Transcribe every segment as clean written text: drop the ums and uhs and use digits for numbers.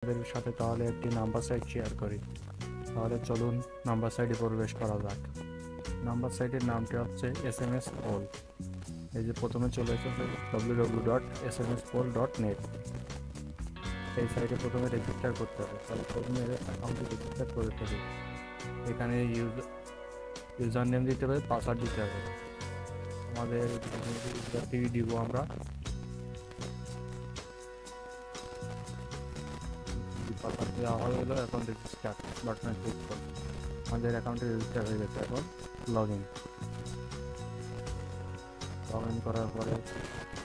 আপনাদের সাথে তাহলে একটি নাম্বার সাইট শেয়ার করি। তাহলে চলুন নাম্বার সাইটে প্রবেশ করা যাক। নাম্বার সাইটের নামটি হচ্ছে SMS Poll। এই যে প্রথমে চলে এসেছে www.smspoll.net। এই সাইটে প্রথমে রেজিস্টার করতে হবে। তাহলে প্রথমে অ্যাকাউন্টে রেজিস্টার করে দেবে। এখানে ইউজার নেম দিতে হবে, পাসওয়ার্ড দিতে হবে। আমাদের ইউজারটি দিব আমরা। পাসওয়ার্ড দেওয়া হয়ে গেল, এখন রেজিস্টার বাটনে ক্লিক করব। আমাদের অ্যাকাউন্টে রেজিস্টার হয়ে গেছে। এখন লগ ইন করার পরে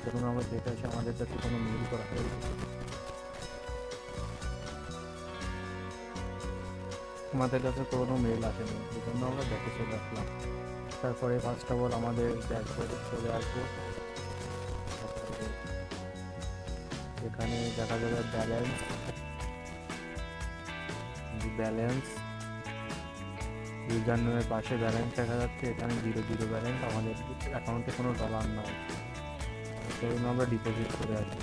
যখন আমরা দেখে আসি আমাদের কাছে কোনো মেল করা হয়ে গেছে। আমাদের কাছে কোনো মেল আসেনি, এই জন্য আমরা দেখে চলে আসলাম। তারপরে ফার্স্ট অফ অল আমাদের ড্যাশবোর্ডে চলে আসবো। এখানে দেখা যাবে ব্যালেন্স ইউজার নেমের পাশে ব্যালেন্স দেখা যাচ্ছে। এখানে 0 ব্যালেন্স, আমাদের অ্যাকাউন্টে কোনো ডলার নাই। সেজন্য আমরা ডিপোজিট করে আসি।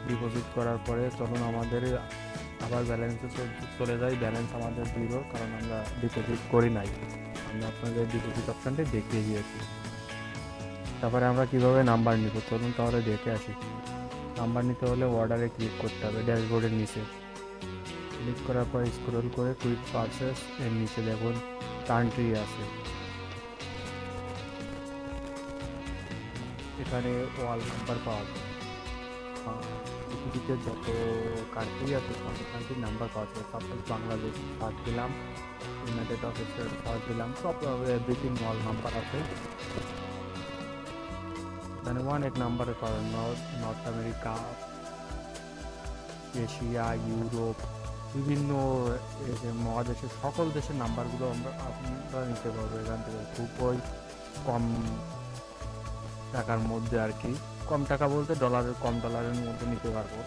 ডিপোজিট করার পরে চলুন আমাদের আবার ব্যালেন্সে চলে যাই। ব্যালেন্স আমাদের 0, কারণ আমরা ডিপোজিট করি নাই। আমরা আপনাদের ডিপোজিট অপশানটি দেখিয়ে দিয়েছি। তারপরে আমরা কিভাবে নাম্বার নিব চলুন তাহলে দেখে আসি। নাম্বার নিতে হলে অর্ডারে ক্লিক করতে হবে। ড্যাশবোর্ডের নিচে ক্লিক করার পর স্ক্রল করে কুইক পারচেস এর নিচে দেখুন কান্ট্রি আছে। এখানে ওয়াল নাম্বার পাওয়া যায়। পৃথিবীতে যত কান্ট্রি আছে সব কান্ট্রির নাম্বার পাওয়া যায়। সাপোজ বাংলাদেশ সার্চ দিলাম, ইউনাইটেড স্টেটস সার্চ দিলাম, সব এভরিথিং ওয়াল নাম্বার আছে। এখানে 1 নাম্বারে পাবেন নর্থ আমেরিকা, এশিয়া, ইউরোপ, বিভিন্ন মহাদেশের সকল দেশের নাম্বারগুলো আপনারা নিতে পারবো এখান থেকে। খুবই কম টাকার মধ্যে আর কি, কম টাকা বলতে কম ডলারের মধ্যে নিতে পারবো।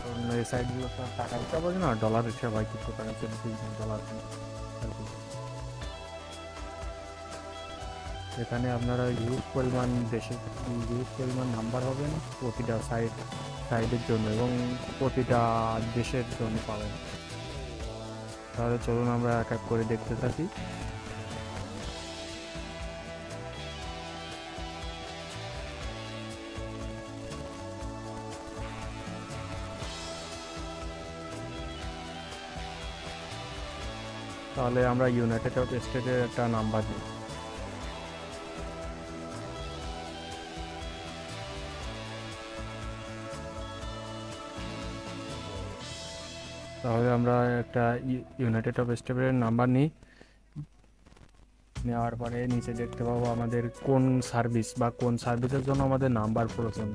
কারণ এই সাইটগুলো টাকা দিতে পারি না, ডলার হিসাবে হয় কিছু কারেন্সি ডলার আর কি। এখানে আপনারা ইউজ পরিমাণ নাম্বার হবেন প্রতিটা সাইডের জন্য এবং প্রতিটা দেশের জন্য পাবেন। তাহলে চলুন আমরা এক এক করে দেখতে থাকি। তাহলে আমরা ইউনাইটেড স্টেটের একটা নাম্বার দিই। তাহলে আমরা একটা ইউনাইটেড স্টেটের নাম্বার নিই। নেওয়ার পরে নিচে দেখতে পাবো আমাদের কোন সার্ভিস বা কোন সার্ভিসের জন্য আমাদের নাম্বার প্রয়োজন।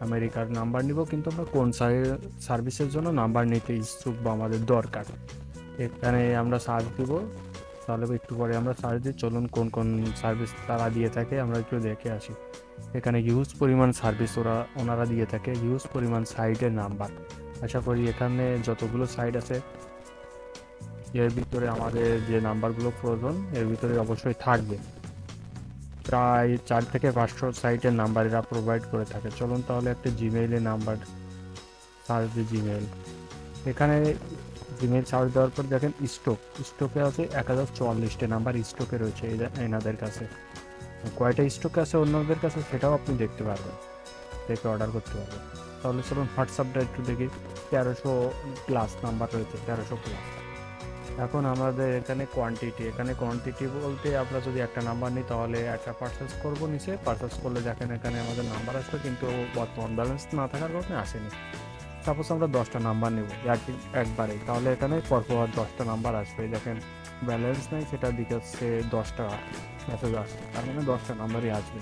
আমেরিকার নাম্বার নিব, কিন্তু আমরা কোন সার্ভিসের জন্য নাম্বার নিতে ইচ্ছুক বা আমাদের দরকার, এখানে আমরা সার্চ দিব। তাহলে একটু পরে আমরা সার্চ দিই। চলুন কোন কোন সার্ভিস তারা দিয়ে থাকে আমরা একটু দেখে আসি। এখানে হিউজ পরিমাণ সার্ভিস ওনারা দিয়ে থাকে, হিউজ পরিমাণ সাইটের নাম্বার। আশা করি এখানে যতগুলো সাইট আছে এর ভিতরে আমাদের যে নাম্বারগুলো প্রয়োজন এর ভিতরে অবশ্যই থাকবে। প্রায় 4 থেকে 500 সাইটের নাম্বার এরা প্রোভাইড করে থাকে। চলুন তাহলে একটা জিমেইলের নাম্বার সার্চ দিই। এখানে জিমেইল সার্চ দেওয়ার পর দেখেন স্টকে আছে 1044টা নাম্বার স্টকে রয়েছে এনাদের কাছে। কয়টা স্টকে আছে অন্যদের কাছে সেটাও আপনি দেখতে পারবেন, দেখে অর্ডার করতে পারবেন। তাহলে চলুন হোয়াটসঅ্যাপটা একটু দেখি। 1300+ নাম্বার রয়েছে, 1300+। এখন আমাদের এখানে কোয়ান্টিটি বলতে আমরা যদি একটা নাম্বার নিই তাহলে একটা পারচেস করবো। নিচে পারচেস করলে দেখেন এখানে আমাদের নাম্বার আসবে, কিন্তু বর্তমান ব্যালেন্স না থাকার কারণে আসেনি। সাপোজ আমরা 10টা নাম্বার নেব একবারেই, তাহলে এখানে পরপর 10টা নাম্বার আসবে। দেখেন ব্যালেন্স নেই, সেটার দিকে হচ্ছে 10টা মেসেজ আসবে, তার মানে 10টা নাম্বারই আসবে।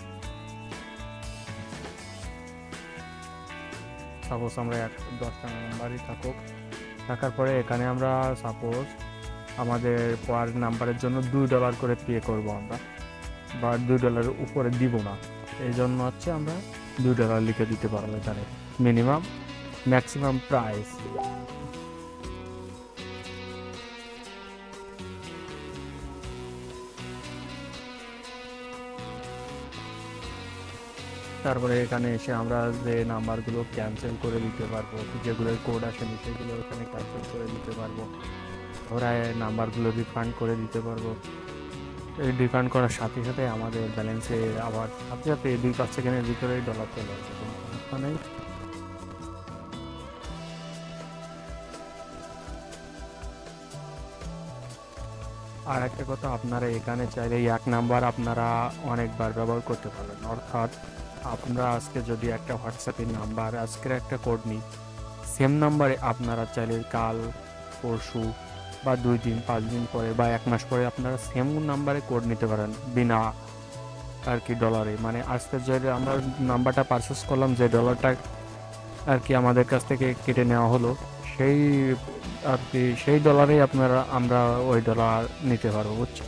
সাপোজ আমরা 10টা নাম্বারই থাকার পরে এখানে আমরা সাপোজ আমাদের পার নাম্বারের জন্য $2 করে পে করবো আমরা, বা $2 উপরে দিব না। এই জন্য হচ্ছে আমরা $2 লিখে দিতে পারবো এখানে ম্যাক্সিমাম প্রাইস। তারপরে এখানে এসে আমরা যে নাম্বারগুলো ক্যান্সেল করে দিতে পারবো, যেগুলোর কোড আসেনি সেগুলো এখানে ক্যান্সেল করে দিতে পারবো। ওরা নাম্বারগুলো রিফান্ড করে দিতে পারবো। এই রিফান্ড করার সাথে সাথে আমাদের ব্যালেন্সে আবার সাথে সাথে 2-5 সেকেন্ডের ভিতরেই ডলার চলে আসবে, কোনো সমস্যা নেই। আর একটা কথা, আপনারা এখানে চাইলে এই এক নাম্বার আপনারা অনেকবার ব্যবহার করতে পারেন। অর্থাৎ আমরা আজকে যদি একটা হোয়াটসঅ্যাপের নাম্বার, আজকের একটা কোড নিই, সেম নাম্বারে আপনারা চাইলে কাল, পরশু বা 2 দিন 5 দিন পরে বা 1 মাস পরে আপনারা সেম নাম্বারে কোড নিতে পারেন বিনা আর কি ডলারে। মানে আজকে যে আমরা নাম্বারটা পারচেস করলাম, যে ডলারটা আর কি আমাদের কাছ থেকে কেটে নেওয়া হলো, সেই আর কি সেই ডলারেই আমরা ওই ডলার নিতে পারবো, বুঝছো?